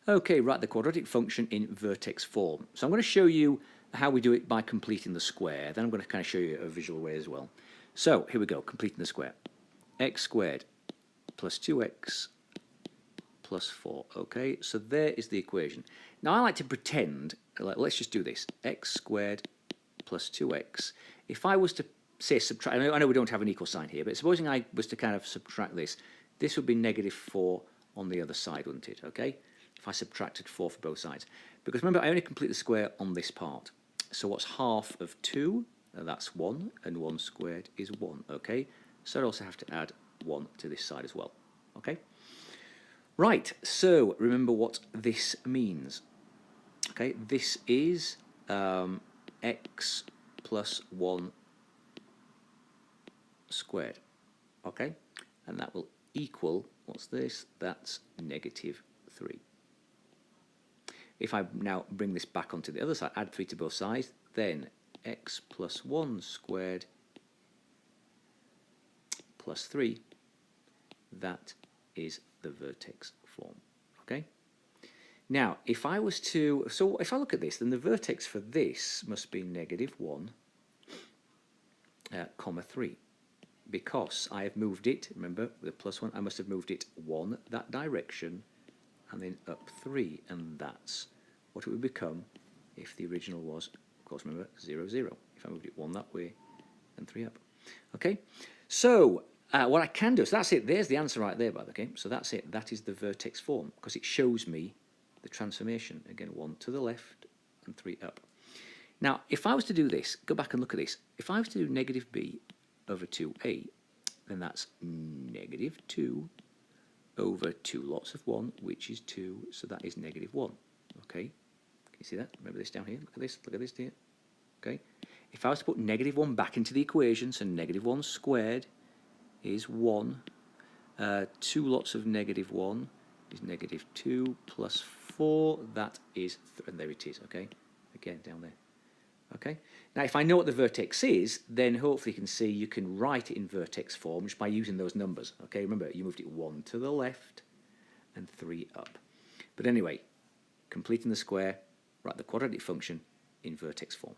Okay, write the quadratic function in vertex form. So I'm going to show you how we do it by completing the square. Then I'm going to kind of show you a visual way as well. So here we go, completing the square. X squared plus 2x plus 4. Okay, so there is the equation. Now I like to pretend, let's just do this. X squared plus 2x. If I was to say subtract, I know we don't have an equal sign here, but supposing I was to kind of subtract this, this would be negative 4 on the other side, wouldn't it? Okay, if I subtracted 4 for both sides. Because remember, I only complete the square on this part. So what's half of 2? That's 1, and 1 squared is 1, okay? So I also have to add 1 to this side as well, okay? Right, so remember what this means. Okay, this is x plus 1 squared, okay? And that will equal, what's this? That's negative 3. If I now bring this back onto the other side, add 3 to both sides, then x plus 1 squared plus 3, that is the vertex form, okay? Now, if I was to, so if I look at this, then the vertex for this must be negative 1, comma 3, because I have moved it, remember, with a plus 1, I must have moved it 1 that direction, and then up 3, and that's what it would become if the original was, of course, remember, 0, 0. If I moved it 1 that way and 3 up. Okay, so what I can do, so that's it, there's the answer right there, by the way. So that's it, that is the vertex form, because it shows me the transformation. Again, 1 to the left and 3 up. Now, if I was to do this, go back and look at this. If I was to do negative b over 2a, then that's negative 2 over 2 lots of 1, which is 2, so that is negative 1. Okay, can you see that? Remember this down here? Look at this here. Okay, if I was to put negative 1 back into the equation, so negative 1 squared is 1, 2 lots of negative 1 is negative 2 plus 4, that is, and there it is, okay, again down there. Okay, now if I know what the vertex is, then hopefully you can see you can write it in vertex form just by using those numbers. Okay, remember you moved it 1 to the left and 3 up. But anyway, completing the square, write the quadratic function in vertex form.